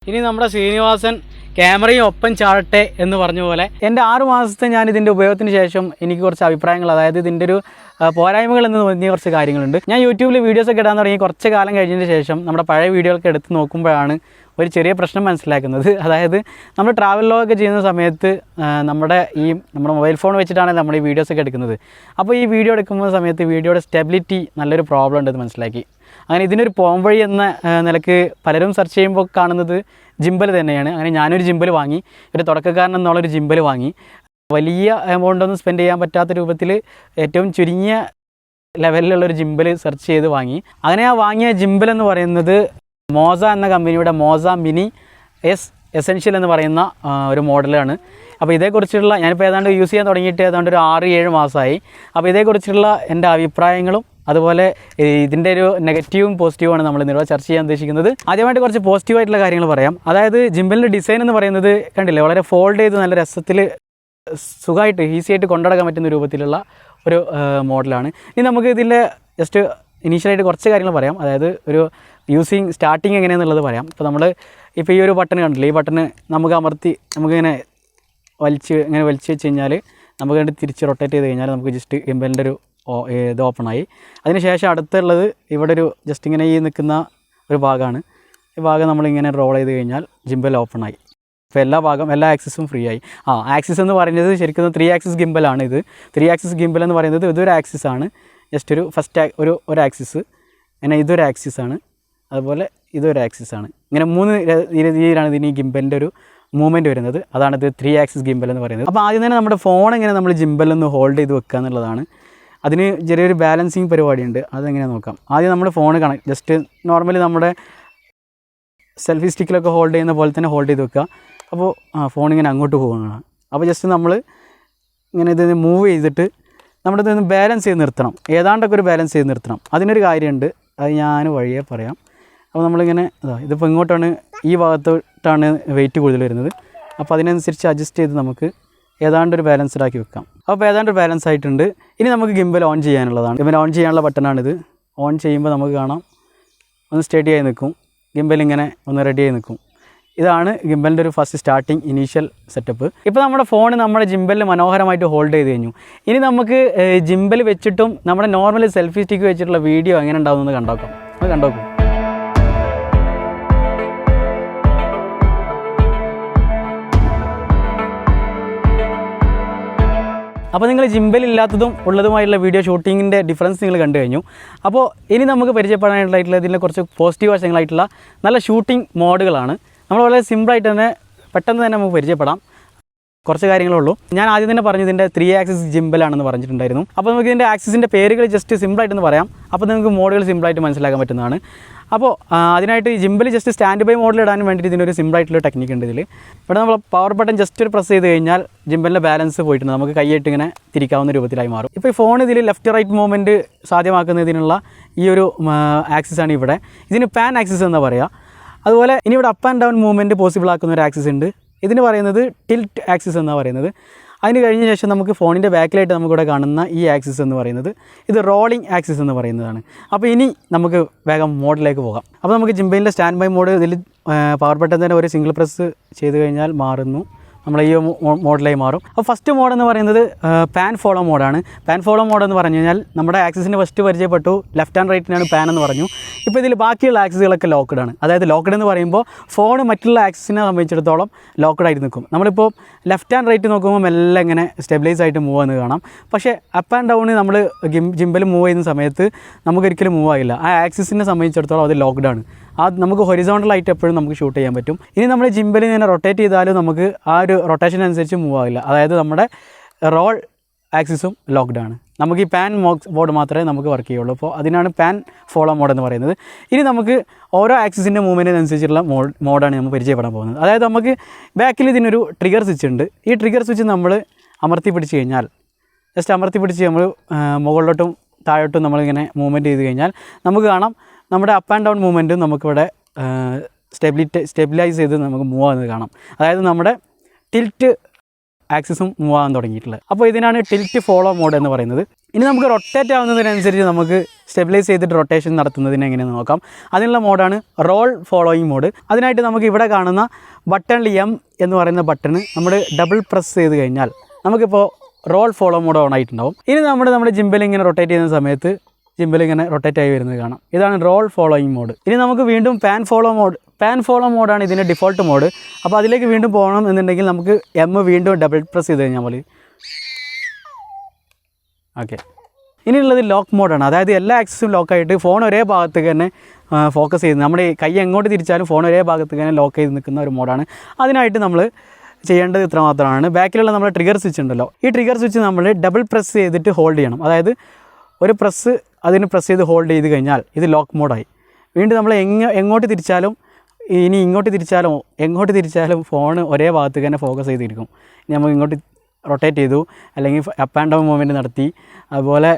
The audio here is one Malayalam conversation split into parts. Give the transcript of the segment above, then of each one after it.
ഇനി നമ്മുടെ ശ്രീനിവാസൻ ക്യാമറയും ഒപ്പം ചാടട്ടെ എന്ന് പറഞ്ഞ പോലെ എൻ്റെ 6 മാസത്തെ ഞാൻ ഇതിൻ്റെ ഉപയോഗത്തിന് ശേഷം എനിക്ക് കുറച്ച് അഭിപ്രായങ്ങൾ, അതായത് ഇതിൻ്റെ ഒരു പോരായ്മകൾ എന്ന് തോന്നിയ കുറച്ച് കാര്യങ്ങളുണ്ട്. ഞാൻ യൂട്യൂബിൽ വീഡിയോസൊക്കെ ഇടാൻ തുടങ്ങി കുറച്ച് കാലം കഴിഞ്ഞതിന് ശേഷം നമ്മുടെ പഴയ വീഡിയോകളൊക്കെ എടുത്ത് നോക്കുമ്പോഴാണ് ഒരു ചെറിയ പ്രശ്നം മനസ്സിലാക്കുന്നത്. അതായത് നമ്മൾ ട്രാവൽ വ്ലോഗൊക്കെ ചെയ്യുന്ന സമയത്ത് നമ്മുടെ മൊബൈൽ ഫോൺ വെച്ചിട്ടാണ് നമ്മൾ ഈ വീഡിയോസൊക്കെ എടുക്കുന്നത്. അപ്പോൾ ഈ വീഡിയോ എടുക്കുന്ന സമയത്ത് വീഡിയോയുടെ സ്റ്റെബിലിറ്റി നല്ലൊരു പ്രോബ്ലം ഉണ്ടെന്ന് മനസ്സിലാക്കി. അങ്ങനെ ഇതിനൊരു പോംവഴി എന്ന നിലക്ക് പലരും സെർച്ച് ചെയ്യുമ്പോൾ കാണുന്നത് ജിംബൽ തന്നെയാണ്. അങ്ങനെ ഞാനൊരു ജിംബൽ വാങ്ങി, ഒരു തുടക്കക്കാരൻ എന്നുള്ളൊരു ജിംബൽ വാങ്ങി. വലിയ എമൗണ്ടൊന്നും സ്പെൻഡ് ചെയ്യാൻ പറ്റാത്ത രൂപത്തിൽ ഏറ്റവും ചുരുങ്ങിയ ലെവലിലുള്ളൊരു ജിംബൽ സെർച്ച് ചെയ്ത് വാങ്ങി. അങ്ങനെ ആ വാങ്ങിയ ജിംബൽ എന്ന് പറയുന്നത് മോസ എന്ന കമ്പനിയുടെ മോസ മിനി എസെൻഷ്യൽ എന്ന് പറയുന്ന ഒരു മോഡലാണ്. അപ്പോൾ ഇതേക്കുറിച്ചുള്ള ഞാനിപ്പോൾ ഏതാണ്ട് യൂസ് ചെയ്യാൻ തുടങ്ങിയിട്ട് ഏതാണ്ട് ഒരു 6-7 മാസമായി. അപ്പോൾ ഇതേക്കുറിച്ചുള്ള എൻ്റെ അഭിപ്രായങ്ങളും അതുപോലെ ഇതിൻ്റെ ഒരു നെഗറ്റീവും പോസിറ്റീവുമാണ് നമ്മൾ ഇന്നിവിടെ ചർച്ച ചെയ്യാൻ ഉദ്ദേശിക്കുന്നത്. ആദ്യമായിട്ട് കുറച്ച് പോസിറ്റീവായിട്ടുള്ള കാര്യങ്ങൾ പറയാം. അതായത് ജിംബലിൻ്റെ ഡിസൈൻ എന്ന് പറയുന്നത് കണ്ടില്ലേ, വളരെ ഫോൾഡ് ചെയ്ത് നല്ല രസത്തിൽ സുഖമായിട്ട് ഈസിയായിട്ട് കൊണ്ടുനടക്കാൻ പറ്റുന്ന രൂപത്തിലുള്ള ഒരു മോഡലാണ്. ഇനി നമുക്ക് ഇതിൻ്റെ ജസ്റ്റ് ഇനീഷ്യലായിട്ട് കുറച്ച് കാര്യങ്ങൾ പറയാം. അതായത് ഒരു സ്റ്റാർട്ടിങ് എങ്ങനെയാണെന്നുള്ളത് പറയാം. ഇപ്പോൾ ഈ ഒരു ബട്ടൺ കണ്ടില്ലേ, ഈ ബട്ടൺ നമുക്ക് അമർത്തി നമുക്കിങ്ങനെ വലിച്ച് വെച്ച് കഴിഞ്ഞാൽ നമുക്ക് വേണ്ടി തിരിച്ച് റൊട്ടേറ്റ് ചെയ്ത് കഴിഞ്ഞാൽ നമുക്ക് ജസ്റ്റ് ഗിംബലിൻ്റെ ഒരു ഇത് ഓപ്പണായി. അതിനുശേഷം അടുത്തുള്ളത് ഇവിടെ ഒരു ജസ്റ്റ് ഇങ്ങനെ ഈ നിൽക്കുന്ന ഒരു ഭാഗമാണ്. ഈ ഭാഗം നമ്മളിങ്ങനെ റോൾ ചെയ്ത് കഴിഞ്ഞാൽ ജിംബൽ ഓപ്പണായി. ഇപ്പോൾ എല്ലാ ആക്സിസും ഫ്രീ ആയി. ആക്സിസ് എന്ന് പറയുന്നത് ശരിക്കും 3 ആക്സിസ് ഗിംബലാണ്. ഇത് 3 ആക്സിസ് ഗിംബൽ എന്ന് പറയുന്നത് ഇതൊരു ആക്സിസാണ്. ജസ്റ്റ് ഒരു ഫസ്റ്റ് ഒരു ആക്സിസ്, അങ്ങനെ ഇതൊരു ആക്സിസാണ്, അതുപോലെ ഇതൊരു ആക്സിസാണ്. ഇങ്ങനെ 3 രീതിയിലാണ് ഇതിന് ഈ ഗിംബലിൻ്റെ ഒരു മൂവ്മെൻറ്റ് വരുന്നത്. അതാണിത് 3 ആക്സിസ് ഗിംബൽ എന്ന് പറയുന്നത്. അപ്പോൾ ആദ്യം തന്നെ നമ്മുടെ ഫോൺ എങ്ങനെ നമ്മൾ ജിംബലിൽ നിന്ന് ഹോൾഡ് ചെയ്ത് വെക്കുക എന്നുള്ളതാണ്. അതിന് ചെറിയൊരു ബാലൻസിങ് പരിപാടിയുണ്ട്, അതെങ്ങനെയാണ് നോക്കാം. ആദ്യം നമ്മൾ ഫോൺ ജസ്റ്റ് നോർമലി നമ്മുടെ സെൽഫി സ്റ്റിക്കിലൊക്കെ ഹോൾഡ് ചെയ്യുന്ന പോലെ തന്നെ ഹോൾഡ് ചെയ്ത് വെക്കുക. അപ്പോൾ ഫോണിങ്ങനെ അങ്ങോട്ട് പോകുന്നതാണ്. അപ്പോൾ ജസ്റ്റ് നമ്മൾ ഇങ്ങനെ ഇത് മൂവ് ചെയ്തിട്ട് നമ്മുടെ ഇതൊന്ന് ബാലൻസ് ചെയ്ത് നിർത്തണം, ഏതാണ്ടൊക്കെ ഒരു ബാലൻസ് ചെയ്ത് നിർത്തണം. അതിനൊരു കാര്യമുണ്ട്, അത് ഞാൻ വഴിയേ പറയാം. അപ്പോൾ നമ്മളിങ്ങനെ ഇതിപ്പോൾ ഇങ്ങോട്ടാണ്, ഈ ഭാഗത്തോട്ടാണ് വെയിറ്റ് കൂടുതൽ വരുന്നത്. അപ്പോൾ അതിനനുസരിച്ച് അഡ്ജസ്റ്റ് ചെയ്ത് നമുക്ക് ഏതാണ്ടൊരു ബാലൻസ്ഡ് ആക്കി വെക്കാം. അപ്പോൾ ഏതാണ്ട് ബാലൻസ് ആയിട്ടുണ്ട്. ഇനി നമുക്ക് ഗിംബൽ ഓൺ ചെയ്യാനുള്ളതാണ്. ഗിംബൽ ഓൺ ചെയ്യാനുള്ള ബട്ടണാണിത്. ഓൺ ചെയ്യുമ്പോൾ നമുക്ക് കാണാം ഒന്ന് സ്റ്റഡി ആയി നിൽക്കും, ഗിംബൽ ഇങ്ങനെ ഒന്ന് റെഡി ആയി നിൽക്കും. ഇതാണ് ഗിംബലിൻ്റെ ഒരു ഫസ്റ്റ് സ്റ്റാർട്ടിങ് ഇനീഷ്യൽ സെറ്റപ്പ്. ഇപ്പോൾ നമ്മുടെ ഫോൺ നമ്മുടെ ജിംബലിൽ മനോഹരമായിട്ട് ഹോൾഡ് ചെയ്ത് കഴിഞ്ഞു. ഇനി നമുക്ക് ജിംബൽ വെച്ചിട്ടും നമ്മുടെ നോർമൽ സെൽഫി സ്റ്റിക്ക് വെച്ചിട്ടുള്ള വീഡിയോ എങ്ങനെ ഉണ്ടാകുമെന്ന് കണ്ടോക്കും. അപ്പോൾ നിങ്ങൾ ജിംബൽ ഇല്ലാത്തതും ഉള്ളതുമായിട്ടുള്ള വീഡിയോ ഷൂട്ടിങ്ങിൻ്റെ ഡിഫറൻസ് നിങ്ങൾ കണ്ടു കഴിഞ്ഞു. അപ്പോൾ ഇനി നമുക്ക് പരിചയപ്പെടാനായിട്ടുള്ള ഇതിൻ്റെ കുറച്ച് പോസിറ്റീവ് വശങ്ങളായിട്ടുള്ള നല്ല ഷൂട്ടിംഗ് മോഡുകളാണ്. നമ്മൾ വളരെ സിമ്പിളായിട്ട് തന്നെ പെട്ടെന്ന് തന്നെ നമുക്ക് പരിചയപ്പെടാം. കുറച്ച് കാര്യങ്ങളുള്ളൂ. ഞാൻ ആദ്യം തന്നെ പറഞ്ഞു ഇതിൻ്റെ 3 ആക്സിസ് ജിംബലാണെന്ന് പറഞ്ഞിട്ടുണ്ടായിരുന്നു. അപ്പോൾ നമുക്ക് ഇതിൻ്റെ ആക്സിസിൻ്റെ പേരുകൾ ജസ്റ്റ് സിമ്പിളായിട്ടൊന്ന് പറയാം. അപ്പോൾ നിങ്ങൾക്ക് മോഡുകൾ സിമ്പിളായിട്ട് മനസ്സിലാക്കാൻ പറ്റുന്നതാണ്. അപ്പോൾ അതിനായിട്ട് ഈ ജിംബൽ ജസ്റ്റ് സ്റ്റാൻഡ് ബൈ മോഡിൽ ഇടാൻ വേണ്ടിയിട്ട് ഇതിനൊരു സിമ്പിളായിട്ടുള്ള ടെക്നിക്ക് ഉണ്ട്. ഇവിടെ നമ്മൾ പവർ ബട്ടൺ ജസ്റ്റ് ഒരു പ്രസ് ചെയ്ത് കഴിഞ്ഞാൽ ജിംബലിൻ്റെ ബാലൻസ് പോയിട്ടുണ്ട്, നമുക്ക് കൈയിട്ട് ഇങ്ങനെ തിരിക്കാവുന്ന രൂപത്തിലായി മാറും. ഇപ്പോൾ ഈ ഫോൺ ഇതിൽ ലെഫ്റ്റ് റൈറ്റ് മൂവ്മെൻറ്റ് സാധ്യമാക്കുന്നതിനുള്ള ഈ ഒരു ആക്സിസാണ് ഇവിടെ. ഇതിന് പാൻ ആക്സിസ് എന്ന് പറയുക. അതുപോലെ ഇനി ഇവിടെ up and down movement possible ആക്കുന്ന ഒരു ആക്സിസ് ഉണ്ട്. ഇതിന് പറയുന്നത് ടിൽറ്റ് ആക്സിസ് എന്നാണ് പറയുന്നത്. അതിന് കഴിഞ്ഞ ശേഷം നമുക്ക് ഫോണിൻ്റെ ബാക്കിലായിട്ട് നമുക്കിവിടെ കാണുന്ന ഈ ആക്സിസ് എന്ന് പറയുന്നത് ഇത് റോളിംഗ് ആക്സിസ് എന്ന് പറയുന്നതാണ്. അപ്പോൾ ഇനി നമുക്ക് വേഗം മോഡിലേക്ക് പോകാം. അപ്പോൾ നമുക്ക് ജിംബലിൻ്റെ സ്റ്റാൻഡ് ബൈ മോഡ് ഇതിൽ പവർ ബട്ടൺ തന്നെ ഒരു സിംഗിൾ പ്രസ് ചെയ്ത് കഴിഞ്ഞാൽ മാറുന്നു, നമ്മൾ ഈ മോഡിലായി മാറും. അപ്പോൾ ഫസ്റ്റ് മോഡ് എന്ന് പറയുന്നത് പാൻ ഫോളോ മോഡാണ്. പാൻ ഫോളോ മോഡ് എന്ന് പറഞ്ഞു കഴിഞ്ഞാൽ നമ്മുടെ ആക്സിസിന് ഫസ്റ്റ് പരിചയപ്പെട്ടു, ലെഫ്റ്റ് ആൻഡ് റൈറ്റിനാണ് പാൻ എന്ന് പറഞ്ഞു. ഇപ്പോൾ ഇതിൽ ബാക്കിയുള്ള ആക്സിസുകളൊക്കെ ലോക്ക്ഡ് ആണ്. അതായത് ലോക്ക്ഡ് എന്ന് പറയുമ്പോൾ ഫോൺ മറ്റുള്ള ആക്സിസിനെ സംബന്ധിച്ചിടത്തോളം ലോക്ക്ഡ് ആയിട്ട് നിൽക്കും. നമ്മളിപ്പോൾ ലെഫ്റ്റ് ആൻഡ് റൈറ്റ് നോക്കുമ്പോൾ എല്ലാം ഇങ്ങനെ സ്റ്റെബിലൈസ് ആയിട്ട് മൂവ് എന്ന് കാണാം. പക്ഷേ അപ്പ് ആൻഡ് ഡൗൺ നമ്മൾ ജിംബൽ മൂവ് ചെയ്യുന്ന സമയത്ത് നമുക്കൊരിക്കലും മൂവ് ആകില്ല. ആ ആക്സിസിനെ സംബന്ധിച്ചിടത്തോളം അത് ലോക്ക്ഡ് ആണ്. നമുക്ക് ഹൊറിസോണ്ടലായിട്ട് എപ്പോഴും നമുക്ക് ഷൂട്ട് ചെയ്യാൻ പറ്റും. ഇനി നമ്മൾ ജിംബലിൽ ഇങ്ങനെ റൊട്ടേറ്റ് ചെയ്താലും നമുക്ക് ആ ഒരു റൊട്ടേഷൻ അനുസരിച്ച് മൂവ് ആകില്ല. അതായത് നമ്മുടെ റോൾ ആക്സിസും ലോക്ക്ഡ് ആണ്. നമുക്ക് ഈ പാൻ മോഡ് മാത്രമേ നമുക്ക് വർക്ക് ചെയ്യുള്ളൂ. അപ്പോൾ അതിനാണ് പാൻ ഫോളോ മോഡ് എന്ന് പറയുന്നത്. ഇനി നമുക്ക് ഓരോ ആക്സിസിൻ്റെ മൂവ്മെൻറ്റിനനുസരിച്ചുള്ള മോഡാണ് നമ്മൾ പരിചയപ്പെടാൻ പോകുന്നത്. അതായത് നമുക്ക് ബാക്കിൽ ഇതിനൊരു ട്രിഗർ സ്വിച്ച് ഉണ്ട്. ഈ ട്രിഗർ സ്വിച്ച് നമ്മൾ അമർത്തി പിടിച്ച് കഴിഞ്ഞാൽ ജസ്റ്റ് അമർത്തി പിടിച്ച് നമ്മൾ മുകളിലോട്ടും താഴോട്ടും നമ്മളിങ്ങനെ മൂവ്മെൻറ്റ് ചെയ്ത് കഴിഞ്ഞാൽ നമുക്ക് കാണാം നമ്മുടെ അപ്പ് ആൻഡ് ഡൗൺ മൂവ്മെൻറ്റും നമുക്കിവിടെ സ്റ്റെബിലൈസ് ചെയ്ത് നമുക്ക് മൂവ് ആകുന്നത് കാണാം. അതായത് നമ്മുടെ ടിൽറ്റ് ആക്സിസും മൂവ് ആകാൻ തുടങ്ങിയിട്ടുള്ളത്. അപ്പോൾ ഇതിനാണ് ടിൽറ്റ് ഫോളോ മോഡ് എന്ന് പറയുന്നത്. ഇനി നമുക്ക് റൊട്ടേറ്റ് ആവുന്നതിനനുസരിച്ച് നമുക്ക് സ്റ്റെബിലൈസ് ചെയ്തിട്ട് റൊട്ടേഷൻ നടത്തുന്നതിന് എങ്ങനെയെന്ന് നോക്കാം. അതിനുള്ള മോഡാണ് റോൾ ഫോളോയിങ് മോഡ്. അതിനായിട്ട് നമുക്ക് ഇവിടെ കാണുന്ന ബട്ടണിൽ എം എന്ന് പറയുന്ന ബട്ടണ് നമ്മൾ ഡബിൾ പ്രസ് ചെയ്ത് കഴിഞ്ഞാൽ നമുക്കിപ്പോൾ റോൾ ഫോളോ മോഡ് ഓൺ ആയിട്ടുണ്ടാവും. ഇനി നമ്മുടെ ജിംബൽ ഇങ്ങനെ റൊട്ടേറ്റ് ചെയ്യുന്ന സമയത്ത് ജിംബൽ ഇങ്ങനെ റൊട്ടേറ്റ് ആയി വരുന്നത് കാണാം. ഇതാണ് റോൾ ഫോളോയിങ് മോഡ്. ഇനി നമുക്ക് വീണ്ടും പാൻ ഫോളോ മോഡാണ് ഇതിൻ്റെ ഡിഫോൾട്ട് മോഡ്. അപ്പോൾ അതിലേക്ക് വീണ്ടും പോകണം എന്നുണ്ടെങ്കിൽ നമുക്ക് എം വീണ്ടും ഡബിൾ പ്രസ് ചെയ്ത് കഴിഞ്ഞാൽ മതി. ഓക്കെ, ഇനിയുള്ളത് ലോക്ക് മോഡാണ്. അതായത് എല്ലാ ആക്സസും ലോക്കായിട്ട് ഫോൺ ഒരേ ഭാഗത്തേക്ക് തന്നെ ഫോക്കസ് ചെയ്യുന്നത്. നമ്മുടെ കൈ എങ്ങോട്ട് തിരിച്ചാലും ഫോൺ ഒരേ ഭാഗത്തേക്ക് തന്നെ ലോക്ക് ചെയ്ത് നിൽക്കുന്ന ഒരു മോഡാണ്. അതിനായിട്ട് നമ്മൾ ചെയ്യേണ്ടത് ഇത്ര മാത്രമാണ്. ബാക്കിലുള്ള നമ്മുടെ ട്രിഗർ സ്വിച്ച് ഉണ്ടല്ലോ, ഈ ട്രിഗർ സ്വിച്ച് നമ്മൾ ഡബിൾ പ്രസ് ചെയ്തിട്ട് ഹോൾഡ് ചെയ്യണം. അതായത് ഒരു പ്രസ് അതിന് പ്രസ് ചെയ്ത് ഹോൾഡ് ചെയ്ത് കഴിഞ്ഞാൽ ഇത് ലോക്ക് മോഡായി. വീണ്ടും നമ്മൾ എങ്ങോട്ട് തിരിച്ചാലും ഇനി എങ്ങോട്ട് തിരിച്ചാലും ഫോൺ ഒരേ ഭാഗത്തേക്ക് തന്നെ ഫോക്കസ് ചെയ്തിരിക്കും. ഇനി നമുക്ക് ഇങ്ങോട്ട് റൊട്ടേറ്റ് ചെയ്തു, അല്ലെങ്കിൽ അപ്പ് ആൻഡ് ഡൗൺ മൂവ്മെൻറ്റ് നടത്തി, അതുപോലെ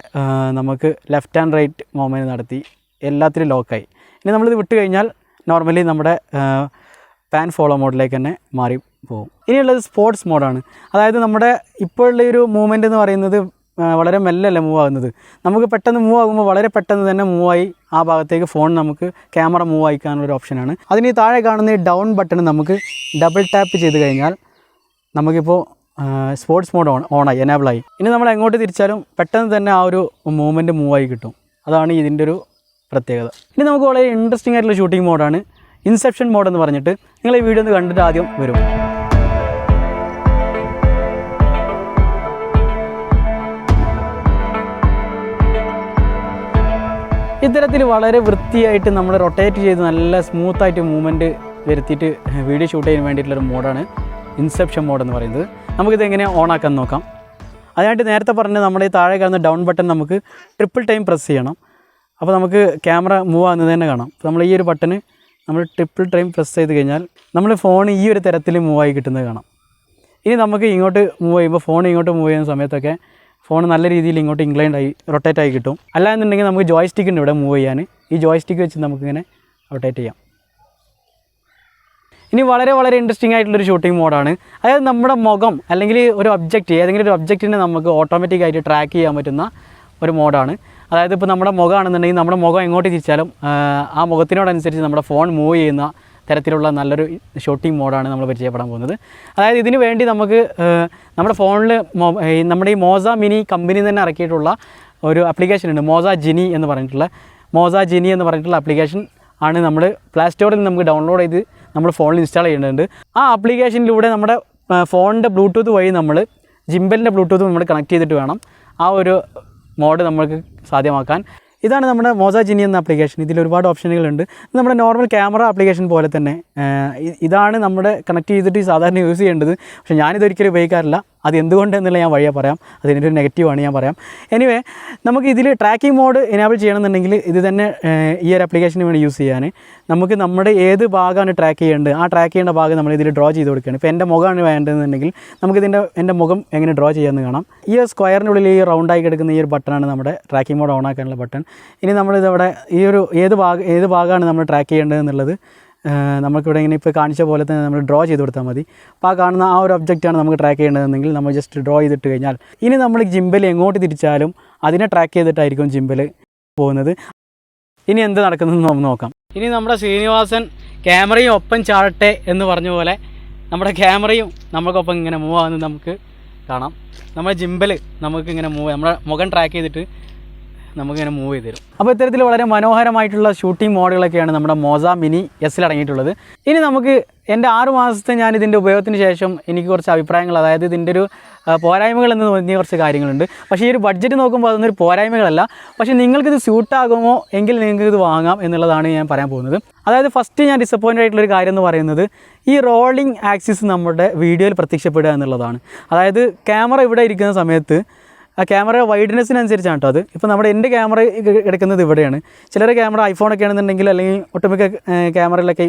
നമുക്ക് ലെഫ്റ്റ് ആൻഡ് റൈറ്റ് മൂവ്മെൻറ്റ് നടത്തി, എല്ലാത്തിലും ലോക്കായി. ഇനി നമ്മളിത് വിട്ട് കഴിഞ്ഞാൽ നോർമലി നമ്മുടെ പാൻ ഫോളോ മോഡിലേക്ക് തന്നെ മാറി പോകും. ഇനിയുള്ളത് സ്പോർട്സ് മോഡാണ്. അതായത് നമ്മുടെ ഇപ്പോഴുള്ള ഒരു മൂവ്മെൻറ്റ് എന്ന് പറയുന്നത് വളരെ മെല്ലല്ല മൂവ് ആകുന്നത്. നമുക്ക് പെട്ടെന്ന് മൂവ് ആകുമ്പോൾ വളരെ പെട്ടെന്ന് തന്നെ മൂവായി ആ ഭാഗത്തേക്ക് ഫോൺ നമുക്ക് ക്യാമറ മൂവ് ആയിക്കാനൊരു ഓപ്ഷനാണ്. അതിന് താഴെ കാണുന്ന ഈ ഡൗൺ ബട്ടൺ നമുക്ക് ഡബിൾ ടാപ്പ് ചെയ്ത് കഴിഞ്ഞാൽ നമുക്കിപ്പോൾ സ്പോർട്സ് മോഡ് ഓണായി, എനേബിളായി. ഇനി നമ്മൾ എങ്ങോട്ട് തിരിച്ചാലും പെട്ടെന്ന് തന്നെ ആ ഒരു മൂവ്മെൻറ്റ് മൂവായി കിട്ടും. അതാണ് ഇതിൻ്റെ ഒരു പ്രത്യേകത. ഇനി നമുക്ക് വളരെ ഇൻട്രസ്റ്റിംഗ് ആയിട്ടുള്ള ഷൂട്ടിംഗ് മോഡാണ് ഇൻസെപ്ഷൻ മോഡ് എന്ന് പറഞ്ഞിട്ട്. നിങ്ങൾ ഈ വീഡിയോ ഒന്ന് കണ്ടിട്ട് ആദ്യം വരും. ഇത്തരത്തിൽ വളരെ വൃത്തിയായിട്ട് നമ്മൾ റൊട്ടേറ്റ് ചെയ്ത് നല്ല സ്മൂത്തായിട്ട് മൂവ്മെൻറ്റ് വരുത്തിയിട്ട് വീഡിയോ ഷൂട്ട് ചെയ്യാൻ വേണ്ടിയിട്ടുള്ളൊരു മോഡാണ് ഇൻസെപ്ഷൻ മോഡ് എന്ന് പറയുന്നത്. നമുക്കിത് എങ്ങനെ ഓണാക്കാൻ നോക്കാം. അതിനായിട്ട് നേരത്തെ പറഞ്ഞ നമ്മുടെ ഈ താഴെ കാണുന്ന ഡൗൺ ബട്ടൺ നമുക്ക് ട്രിപ്പിൾ ടൈം പ്രസ് ചെയ്യണം. അപ്പോൾ നമുക്ക് ക്യാമറ മൂവ് ആകുന്നത് തന്നെ കാണാം. അപ്പോൾ നമ്മൾ ഈ ഒരു ബട്ടണ് നമ്മൾ ട്രിപ്പിൾ ടൈം പ്രസ് ചെയ്ത് കഴിഞ്ഞാൽ നമ്മൾ ഫോൺ ഈ ഒരു തരത്തിൽ മൂവായി കിട്ടുന്നത് കാണാം. ഇനി നമുക്ക് ഇങ്ങോട്ട് മൂവ് ചെയ്യുമ്പോൾ ഫോൺ ഇങ്ങോട്ട് മൂവ് ചെയ്യുന്ന സമയത്തൊക്കെ ഫോൺ നല്ല രീതിയിൽ ഇങ്ങോട്ട് ഇൻക്ലൈൻഡ് ആയി റൊട്ടേറ്റ് ആയി കിട്ടും. അല്ല എന്നുണ്ടെങ്കിൽ നമുക്ക് ജോയ്സ്റ്റിക്ക് ഉണ്ട് ഇവിടെ മൂവ് ചെയ്യാൻ. ഈ ജോയ്സ്റ്റിക്ക് വെച്ച് നമുക്കിങ്ങനെ റൊട്ടേറ്റ് ചെയ്യാം. ഇനി വളരെ വളരെ ഇൻട്രസ്റ്റിംഗ് ആയിട്ടുള്ളൊരു ഷൂട്ടിംഗ് മോഡാണ്. അതായത് നമ്മുടെ മുഖം അല്ലെങ്കിൽ ഒരു ഒബ്ജക്റ്റ്, ഏതെങ്കിലും ഒരു ഒബ്ജക്റ്റിനെ നമുക്ക് ഓട്ടോമാറ്റിക്കായിട്ട് ട്രാക്ക് ചെയ്യാൻ പറ്റുന്ന ഒരു മോഡാണ്. അതായത് ഇപ്പോൾ നമ്മുടെ മുഖമാണെന്നുണ്ടെങ്കിൽ നമ്മുടെ മുഖം എങ്ങോട്ട് തിരിച്ചാലും ആ മുഖത്തിനോടനുസരിച്ച് നമ്മുടെ ഫോൺ മൂവ് ചെയ്യുന്ന തരത്തിലുള്ള നല്ലൊരു ഷൂട്ടിംഗ് മോഡാണ് നമ്മൾ പരിചയപ്പെടാൻ പോകുന്നത്. അതായത് ഇതിന് വേണ്ടി നമുക്ക് നമ്മുടെ ഫോണിൽ നമ്മുടെ ഈ മോസ മിനി കമ്പനി തന്നെ ഇറക്കിയിട്ടുള്ള ഒരു ആപ്ലിക്കേഷൻ ഉണ്ട്, മോസ ജിനി എന്ന് പറഞ്ഞിട്ടുള്ള ആപ്ലിക്കേഷൻ ആണ് നമ്മൾ പ്ലേ സ്റ്റോറിൽ നമുക്ക് ഡൗൺലോഡ് ചെയ്ത് നമ്മൾ ഫോണിൽ ഇൻസ്റ്റാൾ ചെയ്യേണ്ടതുണ്ട്. ആ ആപ്ലിക്കേഷനിലൂടെ നമ്മുടെ ഫോണിൻ്റെ ബ്ലൂടൂത്ത് വഴി നമ്മൾ ജിംബലിൻ്റെ ബ്ലൂടൂത്ത് നമ്മൾ കണക്ട് ചെയ്തിട്ട് വേണം ആ ഒരു മോഡ് നമുക്ക് സാധ്യമാക്കാൻ. ഇതാണ് നമ്മുടെ മോസ ജിനി എന്ന ആപ്ലിക്കേഷൻ. ഇതിൽ ഒരുപാട് ഓപ്ഷനുകളുണ്ട്. നമ്മുടെ നോർമൽ ക്യാമറ ആപ്ലിക്കേഷൻ പോലെ തന്നെ ഇതാണ് നമ്മുടെ കണക്ട് ചെയ്തിട്ട് സാധാരണ യൂസ് ചെയ്യേണ്ടത്. പക്ഷേ ഞാനിതൊരിക്കലും ഉപയോഗിക്കാറില്ല. അത് എന്തുകൊണ്ടെന്നുള്ള ഞാൻ വഴിയെ പറയാം. അതിൻ്റെ ഒരു നെഗറ്റീവാണ് ഞാൻ പറയാം. എനിവേ, നമുക്ക് ഇതിൽ ട്രാക്കിംഗ് മോഡ് എനേബിൾ ചെയ്യണമെന്നുണ്ടെങ്കിൽ ഇത് തന്നെ ഈ ഒരു ആപ്ലിക്കേഷന് വേണ്ടി യൂസ് ചെയ്യാൻ നമുക്ക് നമ്മുടെ ഏത് ഭാഗമാണ് ട്രാക്ക് ചെയ്യേണ്ടത് ആ ട്രാക്ക് ചെയ്യേണ്ട ഭാഗം നമ്മൾ ഇതിൽ ഡ്രോ ചെയ്ത് കൊടുക്കുകയാണ്. ഇപ്പോൾ എൻ്റെ മുഖമാണ് വേണ്ടതെന്നുണ്ടെങ്കിൽ എൻ്റെ മുഖം എങ്ങനെ ഡ്രോ ചെയ്യാമെന്ന് കാണാം. ഈ സ്ക്വയറിനുള്ളിൽ ഈ റൗണ്ടായി കിടക്കുന്ന ഈ ഒരു ബട്ടണാണ് നമ്മുടെ ട്രാക്കിംഗ് മോഡ് ഓൺ ആക്കാനുള്ള ബട്ടൺ. ഇനി നമ്മളിതവിടെ ഈ ഒരു ഏത് ഭാഗമാണ് നമ്മൾ ട്രാക്ക് ചെയ്യേണ്ടത് എന്നുള്ളത് നമുക്കിവിടെ ഇങ്ങനെ ഇപ്പോൾ കാണിച്ച പോലെ തന്നെ നമ്മൾ ഡ്രോ ചെയ്ത് കൊടുത്താൽ മതി. അപ്പോൾ ആ കാണുന്ന ആ ഒരു ഒബ്ജക്റ്റാണ് നമുക്ക് ട്രാക്ക് ചെയ്യേണ്ടതെങ്കിൽ നമ്മൾ ജസ്റ്റ് ഡ്രോ ചെയ്തിട്ട് കഴിഞ്ഞാൽ ഇനി നമ്മൾ ജിംബൽ എങ്ങോട്ട് തിരിച്ചാലും അതിനെ ട്രാക്ക് ചെയ്തിട്ടായിരിക്കും ജിംബൽ പോകുന്നത്. ഇനി എന്ത് നടക്കുന്നതെന്ന് നമുക്ക് നോക്കാം. ഇനി നമ്മുടെ ശ്രീനിവാസൻ ക്യാമറയും ഒപ്പം ചാടട്ടെ എന്ന് പറഞ്ഞ പോലെ നമ്മുടെ ക്യാമറയും നമുക്കൊപ്പം ഇങ്ങനെ മൂവ് ആകുന്നത് നമുക്ക് കാണാം. നമ്മുടെ ജിംബൽ നമുക്കിങ്ങനെ നമ്മുടെ മുഖം ട്രാക്ക് ചെയ്തിട്ട് നമുക്കിങ്ങനെ മൂവ് ചെയ്ത് തരും. അപ്പോൾ ഇത്തരത്തിൽ വളരെ മനോഹരമായിട്ടുള്ള ഷൂട്ടിംഗ് മോഡുകളൊക്കെയാണ് നമ്മുടെ മോസ മിനി എസിൽ അടങ്ങിയിട്ടുള്ളത്. ഇനി നമുക്ക് എൻ്റെ 6 മാസത്തെ ഞാനിതിൻ്റെ ഉപയോഗത്തിന് ശേഷം എനിക്ക് കുറച്ച് അഭിപ്രായങ്ങൾ, അതായത് ഇതിൻ്റെ ഒരു പോരായ്മകൾ എന്ന് തോന്നിയ കുറച്ച് കാര്യങ്ങളുണ്ട്. പക്ഷേ ഈ ഒരു ബഡ്ജറ്റ് നോക്കുമ്പോൾ അതൊന്നൊരു പോരായ്മകളല്ല. പക്ഷേ നിങ്ങൾക്കിത് സ്യൂട്ടാകുമോ എങ്കിൽ നിങ്ങൾക്കിത് വാങ്ങാം എന്നുള്ളതാണ് ഞാൻ പറയാൻ പോകുന്നത്. അതായത് ഫസ്റ്റ് ഞാൻ ഡിസപ്പോയിൻ്റ് ആയിട്ടുള്ളൊരു കാര്യം എന്ന് പറയുന്നത് ഈ റോളിംഗ് ആക്സിസ് നമ്മുടെ വീഡിയോയിൽ പ്രത്യക്ഷപ്പെടുക എന്നുള്ളതാണ്. അതായത് ക്യാമറ ഇവിടെ ഇരിക്കുന്ന സമയത്ത് ആ ക്യാമറ വൈഡ്നെസ്സിനനുസരിച്ചാണ് കേട്ടോ അത്. ഇപ്പോൾ എൻ്റെ ക്യാമറ എടുക്കുന്നത് ഇവിടെയാണ്. ചിലരുടെ ക്യാമറ ഐഫോണൊക്കെ ആണെന്നുണ്ടെങ്കിൽ അല്ലെങ്കിൽ ഒട്ടുമിക്ക ക്യാമറയിലൊക്കെ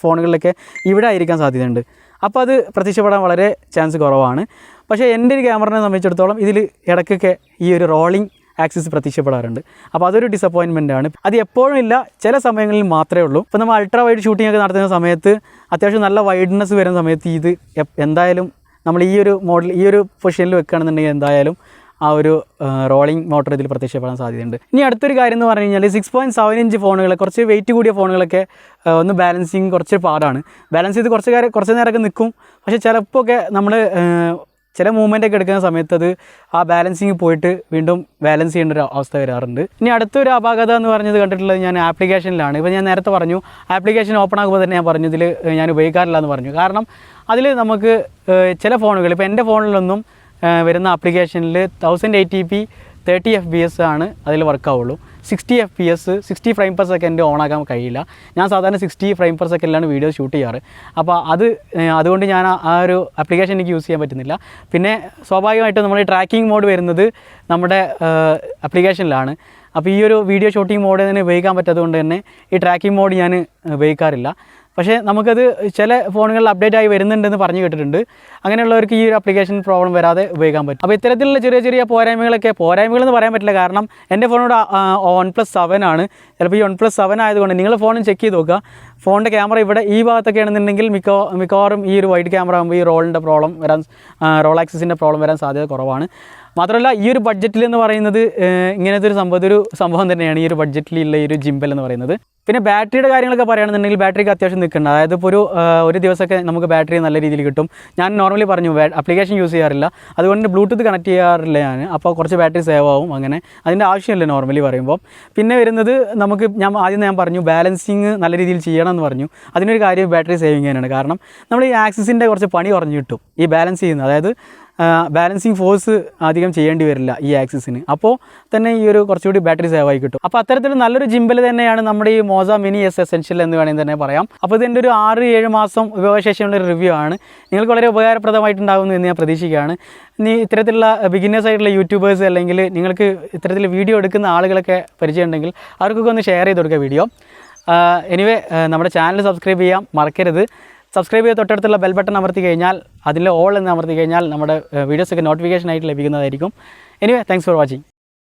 ഫോണുകളിലൊക്കെ ഇവിടെ ആയിരിക്കാൻ സാധ്യതയുണ്ട്. അപ്പോൾ അത് പ്രത്യക്ഷപ്പെടാൻ വളരെ ചാൻസ് കുറവാണ്. പക്ഷേ എൻ്റെ ഒരു ക്യാമറയെ സംബന്ധിച്ചിടത്തോളം ഇതിൽ ഇടയ്ക്കൊക്കെ ഈ ഒരു റോളിംഗ് ആക്സിസ് പ്രത്യക്ഷപ്പെടാറുണ്ട്. അപ്പോൾ അതൊരു ഡിസപ്പോയിൻമെൻറ്റാണ്. അത് എപ്പോഴും ഇല്ല, ചില സമയങ്ങളിൽ മാത്രമേ ഉള്ളൂ. ഇപ്പോൾ നമ്മൾ അൾട്രാ വൈഡ് ഷൂട്ടിംഗ് ഒക്കെ നടത്തുന്ന സമയത്ത് അത്യാവശ്യം നല്ല വൈഡ്നെസ് വരുന്ന സമയത്ത് ഇത് എന്തായാലും നമ്മൾ ഈ ഒരു മോഡൽ ഈ ഒരു പൊസിഷനിൽ വെക്കുകയാണെന്നുണ്ടെങ്കിൽ എന്തായാലും ആ ഒരു റോളിംഗ് മോട്ടർ ഇതിൽ പ്രത്യക്ഷപ്പെടാൻ സാധ്യതയുണ്ട്. ഇനി അടുത്തൊരു കാര്യം എന്ന് പറഞ്ഞു കഴിഞ്ഞാൽ 6.7 ഇഞ്ച് ഫോണുകൾ, കുറച്ച് വെയിറ്റ് കൂടിയ ഫോണുകളൊക്കെ ഒന്ന് ബാലൻസിങ് കുറച്ച് പാടാണ്. ബാലൻസ് ചെയ്ത് കുറച്ച് നേരമൊക്കെ നിൽക്കും. പക്ഷേ ചിലപ്പോൾ ഒക്കെ നമ്മൾ ചില മൂവ്മെൻറ്റൊക്കെ എടുക്കുന്ന സമയത്ത് അത് ആ ബാലൻസിങ് പോയിട്ട് വീണ്ടും ബാലൻസ് ചെയ്യേണ്ട ഒരു അവസ്ഥ വരാറുണ്ട്. ഇനി അടുത്തൊരു അപാകത എന്ന് പറഞ്ഞത് കണ്ടിട്ടുള്ളത് ഞാൻ ആപ്ലിക്കേഷനിലാണ്. ഇപ്പോൾ ഞാൻ നേരത്തെ പറഞ്ഞു ആപ്ലിക്കേഷൻ ഓപ്പൺ ആകുമ്പോൾ തന്നെ ഞാൻ പറഞ്ഞു ഇതിൽ ഞാൻ ഉപയോഗിക്കാറില്ല എന്ന് പറഞ്ഞു. കാരണം അതിൽ നമുക്ക് ചില ഫോണുകൾ, ഇപ്പോൾ എൻ്റെ ഫോണിലൊന്നും വരുന്ന ആപ്ലിക്കേഷനിൽ 1080p 30 FPS ആണ് അതിൽ വർക്കാവുള്ളൂ. 60 FPS 60 ഫ്രെയിം പെർ സെക്കൻഡ് ഓണാക്കാൻ കഴിയില്ല. ഞാൻ സാധാരണ 60 ഫ്രെയിം പെർ സെക്കൻഡിലാണ് വീഡിയോ ഷൂട്ട് ചെയ്യാറ്. അപ്പോൾ അതുകൊണ്ട് ഞാൻ ആ ഒരു ആപ്ലിക്കേഷൻ എനിക്ക് യൂസ് ചെയ്യാൻ പറ്റുന്നില്ല. പിന്നെ സ്വാഭാവികമായിട്ടും നമ്മൾ ട്രാക്കിംഗ് മോഡ് വരുന്നത് നമ്മുടെ ആപ്ലിക്കേഷനിലാണ്. അപ്പോൾ ഈ ഒരു വീഡിയോ ഷൂട്ടിംഗ് മോഡ് തന്നെ ഉപയോഗിക്കാൻ പറ്റാത്തതുകൊണ്ട് തന്നെ ഈ ട്രാക്കിംഗ് മോഡ് ഞാൻ ഉപയോഗിക്കാറില്ല. പക്ഷേ നമുക്കത് ചില ഫോണുകളിൽ അപ്ഡേറ്റ് ആയി വരുന്നുണ്ടെന്ന് പറഞ്ഞു കേട്ടിട്ടുണ്ട്. അങ്ങനെയുള്ളവർക്ക് ഈ ഒരു ആപ്ലിക്കേഷൻ പ്രോബ്ലം വരാതെ ഉപയോഗിക്കാൻ പറ്റും. അപ്പോൾ ഇത്തരത്തിലുള്ള ചെറിയ പോരായ്മകളെന്ന് പറയാൻ പറ്റില്ല. കാരണം എൻ്റെ ഫോണോട് OnePlus 7 ആണ്. ചിലപ്പോൾ ഈ OnePlus 7 ആയതുകൊണ്ട് നിങ്ങൾ ഫോണും ചെക്ക് ചെയ്ത് നോക്കുക. ഫോണിൻ്റെ ക്യാമറ ഇവിടെ ഈ ഭാഗത്തൊക്കെ ആണെന്നുണ്ടെങ്കിൽ മിക്കവാറും ഈ ഒരു വൈഡ് ക്യാമറ ആകുമ്പോൾ ഈ റോൾ ആക്സിസിൻ്റെ പ്രോബ്ലം വരാൻ സാധ്യത കുറവാണ്. മാത്രമല്ല ഈ ഒരു ബഡ്ജറ്റിൽ എന്ന് പറയുന്നത് ഇങ്ങനത്തെ ഒരു സംഭവം തന്നെയാണ് ഈ ഒരു ബഡ്ജറ്റിലുള്ള ഈ ഒരു ജിംബൽ എന്ന് പറയുന്നത്. പിന്നെ ബാറ്ററിയുടെ കാര്യങ്ങളൊക്കെ പറയുകയാണെന്നുണ്ടെങ്കിൽ ബാറ്ററിക്ക് അത്യാവശ്യം നിൽക്കുന്നുണ്ട്. അതായത് ഇപ്പോൾ ഒരു ദിവസമൊക്കെ നമുക്ക് ബാറ്ററി നല്ല രീതിയിൽ കിട്ടും. ഞാൻ നോർമലി പറഞ്ഞു ആപ്ലിക്കേഷൻ യൂസ് ചെയ്യാറില്ല, അതുകൊണ്ട് ബ്ലൂടൂത്ത് കണക്ട് ചെയ്യാറില്ല ഞാൻ. അപ്പോൾ കുറച്ച് ബാറ്ററി സേവ് ആവും. അങ്ങനെ അതിൻ്റെ ആവശ്യമില്ല നോർമലി പറയുമ്പോൾ. പിന്നെ വരുന്നത് ആദ്യം ഞാൻ പറഞ്ഞു ബാലൻസിങ് നല്ല രീതിയിൽ ചെയ്യണം എന്ന് പറഞ്ഞു. അതിനൊരു കാര്യം ബാറ്ററി സേവിങ് തന്നെയാണ്. കാരണം നമ്മൾ ഈ ആക്സിസിൻ്റെ കുറച്ച് പണി കുറഞ്ഞ് കിട്ടും ഈ ബാലൻസ് ചെയ്യുന്നത്. അതായത് ബാലൻസിങ് ഫോഴ്സ് അധികം ചെയ്യേണ്ടി വരില്ല ഈ ആക്സിസിന്. അപ്പോൾ തന്നെ ഈ ഒരു കുറച്ചുകൂടി ബാറ്ററി സേവ് ആയി കിട്ടും. അപ്പോൾ അത്തരത്തിൽ നല്ലൊരു ജിംബൽ തന്നെയാണ് നമ്മുടെ ഈ മോസ മിനി S എസെൻഷ്യൽ എന്ന് വേണമെങ്കിൽ തന്നെ പറയാം. അപ്പോൾ ഇതിൻ്റെ ഒരു 6-7 മാസം ഉപയോഗശേഷിയുള്ള ഒരു റിവ്യൂ ആണ്. നിങ്ങൾക്ക് വളരെ ഉപകാരപ്രദമായിട്ടുണ്ടാകുന്നു എന്ന് ഞാൻ പ്രതീക്ഷിക്കുകയാണ്. ഇനി ഇത്തരത്തിലുള്ള ബിഗിനേഴ്സ് ആയിട്ടുള്ള യൂട്യൂബേഴ്സ് അല്ലെങ്കിൽ നിങ്ങൾക്ക് ഇത്തരത്തിൽ വീഡിയോ എടുക്കുന്ന ആളുകളൊക്കെ പരിചയമുണ്ടെങ്കിൽ അവർക്കൊക്കെ ഒന്ന് ഷെയർ ചെയ്ത് കൊടുക്കുക വീഡിയോ. എനിവേ നമ്മുടെ ചാനൽ സബ്സ്ക്രൈബ് ചെയ്യാൻ മറക്കരുത്. സബ്സ്ക്രൈബ് ചെയ്ത് തൊട്ടടുത്തുള്ള ബെൽ ബട്ടൺ അമർത്തി കഴിഞ്ഞാൽ അതിൽ ഓൾ എന്ന് അമർത്തി കഴിഞ്ഞാൽ നമ്മുടെ വീഡിയോസൊക്കെ നോട്ടിഫിക്കേഷൻ ആയിട്ട് ലഭിക്കുന്നതായിരിക്കും. Anyway thanks for watching.